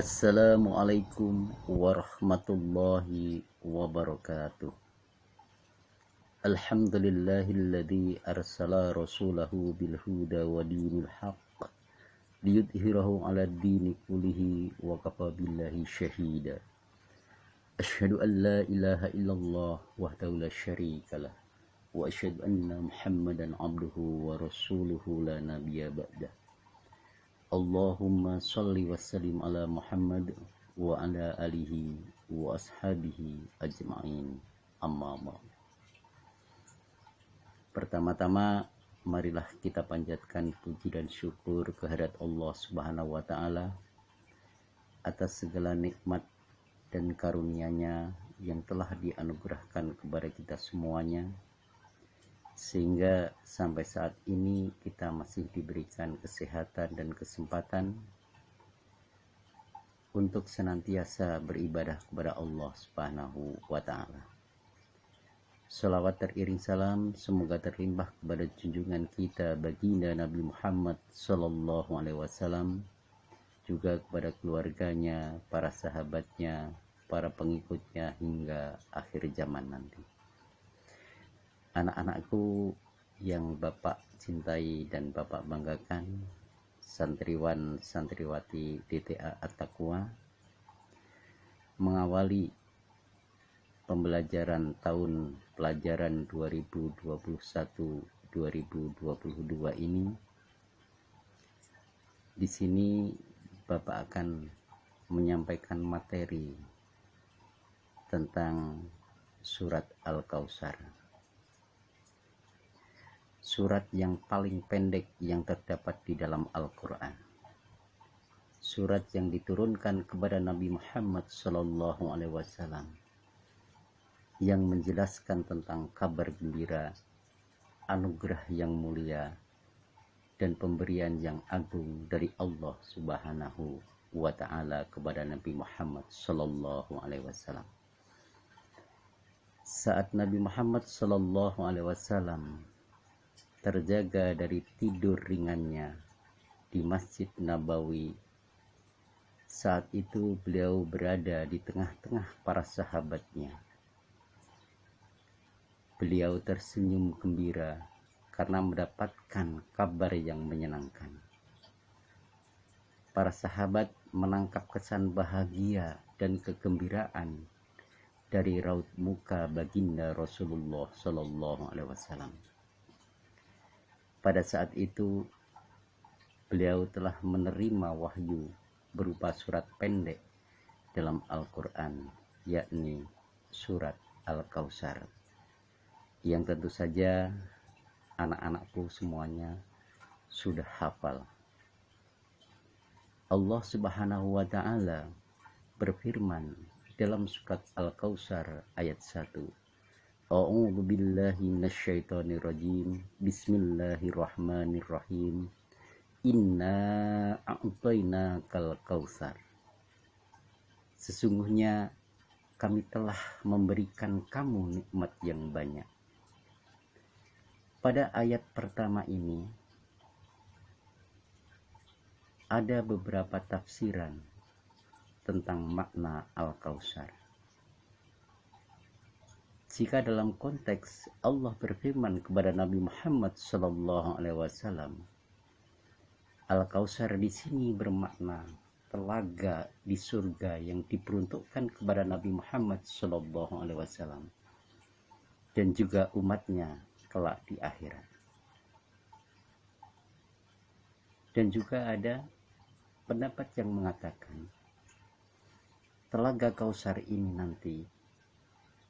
Assalamualaikum warahmatullahi wabarakatuh. Alhamdulillahilladzi arsala rasulahu bil huda wa dinil haqq liyudhhirahu 'ala dini kullihi wa kafa billahi syahida. Asyhadu an la ilaha illallah wahdahu la syarikalah wa asyhadu anna Muhammadan 'abduhu wa rasuluhu la nabiyya ba'dah. Allahumma sholli wa sallim ala Muhammad wa ala alihi wa ashabihi ajma'in, amma ba'd. Pertama-tama marilah kita panjatkan puji dan syukur kehadirat Allah Subhanahu wa taala atas segala nikmat dan karunia-Nya yang telah dianugerahkan kepada kita semuanya, sehingga sampai saat ini kita masih diberikan kesehatan dan kesempatan untuk senantiasa beribadah kepada Allah Subhanahu wa taala. Salawat teriring salam semoga terlimpah kepada junjungan kita baginda Nabi Muhammad sallallahu alaihi wasallam, juga kepada keluarganya, para sahabatnya, para pengikutnya hingga akhir zaman nanti. Anak-anakku yang Bapak cintai dan Bapak banggakan, santriwan santriwati DTA At-Taqwa, mengawali pembelajaran tahun pelajaran 2021-2022 ini. Di sini Bapak akan menyampaikan materi tentang surat Al-Kautsar. Surat yang paling pendek yang terdapat di dalam Al-Quran. Surat yang diturunkan kepada Nabi Muhammad SAW, yang menjelaskan tentang kabar gembira, anugerah yang mulia, dan pemberian yang agung dari Allah Subhanahu wa ta'ala kepada Nabi Muhammad SAW. Saat Nabi Muhammad SAW terjaga dari tidur ringannya di Masjid Nabawi, saat itu beliau berada di tengah-tengah para sahabatnya. Beliau tersenyum gembira karena mendapatkan kabar yang menyenangkan. Para sahabat menangkap kesan bahagia dan kegembiraan dari raut muka baginda Rasulullah SAW. Pada saat itu beliau telah menerima wahyu berupa surat pendek dalam Al-Quran, yakni surat Al-Kautsar, yang tentu saja anak-anakku semuanya sudah hafal. Allah Subhanahu wa ta'ala berfirman dalam surat Al-Kautsar ayat 1. A'udzu billahi minasyaitonir rajim. Bismillahirrahmanirrahim. Inna a'tainakal kautsar. Sesungguhnya kami telah memberikan kamu nikmat yang banyak. Pada ayat pertama ini ada beberapa tafsiran tentang makna Al-Kautsar. Jika dalam konteks Allah berfirman kepada Nabi Muhammad SAW, Al-Kautsar di sini bermakna telaga di surga yang diperuntukkan kepada Nabi Muhammad SAW dan juga umatnya kelak di akhirat. Dan juga ada pendapat yang mengatakan telaga Kautsar ini nanti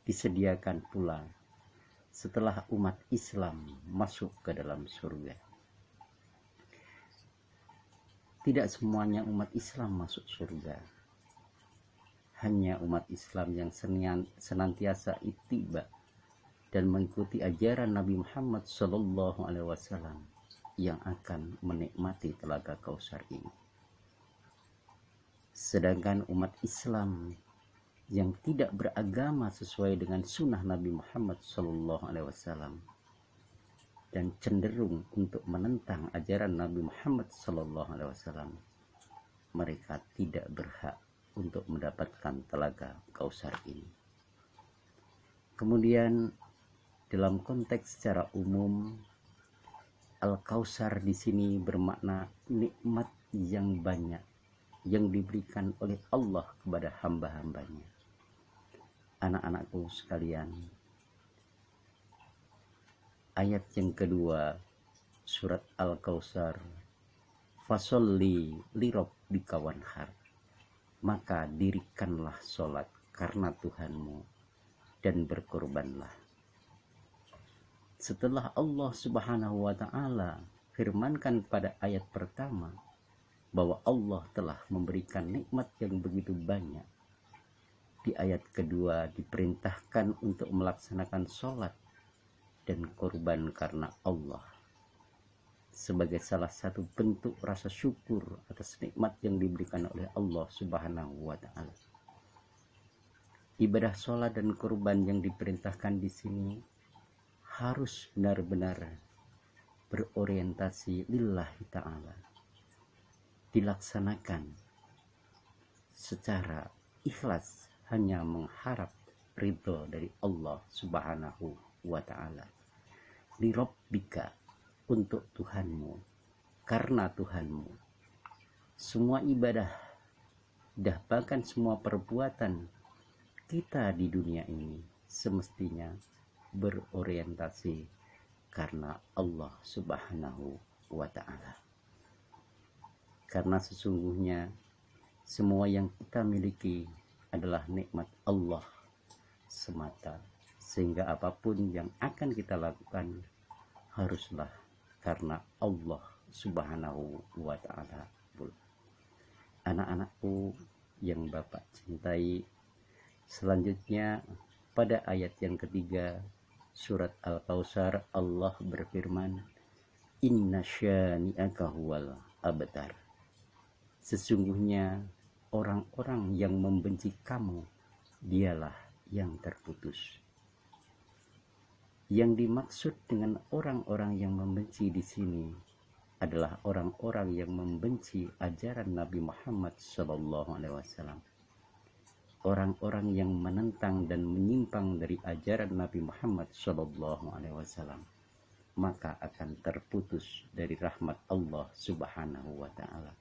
disediakan pula setelah umat Islam masuk ke dalam surga. Tidak semuanya umat Islam masuk surga. Hanya umat Islam yang senantiasa ittiba dan mengikuti ajaran Nabi Muhammad SAW yang akan menikmati telaga Kautsar ini. Sedangkan umat Islam yang tidak beragama sesuai dengan sunnah Nabi Muhammad SAW dan cenderung untuk menentang ajaran Nabi Muhammad SAW, mereka tidak berhak untuk mendapatkan telaga Kausar ini. Kemudian dalam konteks secara umum, Al-Kausar di sini bermakna nikmat yang banyak yang diberikan oleh Allah kepada hamba-hambanya. Anak-anakku sekalian, ayat yang kedua surat Al-Kausar, fasolli lirabbika wanhar, maka dirikanlah sholat karena Tuhanmu dan berkorbanlah. Setelah Allah Subhanahu wa ta'ala firmankan pada ayat pertama bahwa Allah telah memberikan nikmat yang begitu banyak, di ayat kedua diperintahkan untuk melaksanakan sholat dan korban karena Allah sebagai salah satu bentuk rasa syukur atas nikmat yang diberikan oleh Allah Subhanahu wa ta'ala. Ibadah sholat dan korban yang diperintahkan di sini harus benar-benar berorientasi lillahi ta'ala, dilaksanakan secara ikhlas, hanya mengharap ridho dari Allah Subhanahu wa ta'ala. Lirabbika, untuk Tuhanmu, karena Tuhanmu. Semua ibadah, bahkan semua perbuatan kita di dunia ini semestinya berorientasi karena Allah Subhanahu wa ta'ala. Karena sesungguhnya semua yang kita miliki adalah nikmat Allah semata, sehingga apapun yang akan kita lakukan haruslah karena Allah Subhanahu wa ta'ala. Anak-anakku yang Bapak cintai, selanjutnya pada ayat yang ketiga surat Al-Kausar, Allah berfirman, inna syani'aka huwal abtar, sesungguhnya orang-orang yang membenci kamu dialah yang terputus. Yang dimaksud dengan orang-orang yang membenci di sini adalah orang-orang yang membenci ajaran Nabi Muhammad SAW. Orang-orang yang menentang dan menyimpang dari ajaran Nabi Muhammad SAW, maka akan terputus dari rahmat Allah Subhanahu wa ta'ala.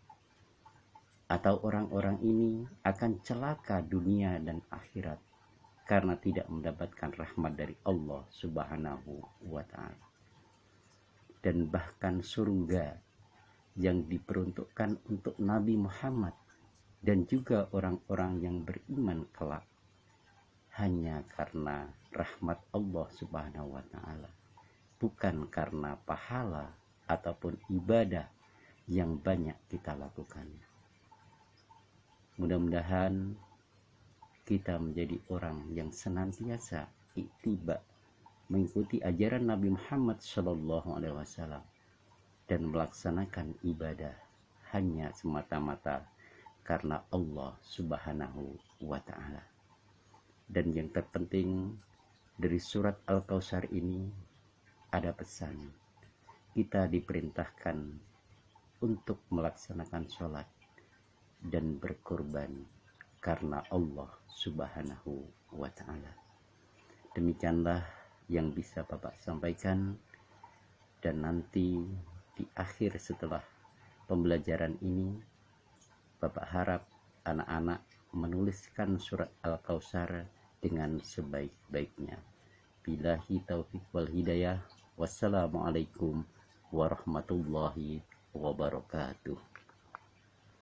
Atau orang-orang ini akan celaka dunia dan akhirat karena tidak mendapatkan rahmat dari Allah Subhanahu wa ta'ala. Dan bahkan surga yang diperuntukkan untuk Nabi Muhammad dan juga orang-orang yang beriman kelak hanya karena rahmat Allah Subhanahu wa ta'ala, bukan karena pahala ataupun ibadah yang banyak kita lakukan. Mudah-mudahan kita menjadi orang yang senantiasa ittiba, mengikuti ajaran Nabi Muhammad SAW dan melaksanakan ibadah hanya semata-mata karena Allah Subhanahu wa ta'ala. Dan yang terpenting dari surat Al-Kausar ini ada pesan, kita diperintahkan untuk melaksanakan sholat dan berkorban karena Allah Subhanahu wa ta'ala. Demikianlah yang bisa Bapak sampaikan, dan nanti di akhir setelah pembelajaran ini Bapak harap anak-anak menuliskan surat Al-Kausar dengan sebaik-baiknya. Billahi taufiq wal hidayah. Wassalamualaikum warahmatullahi wabarakatuh.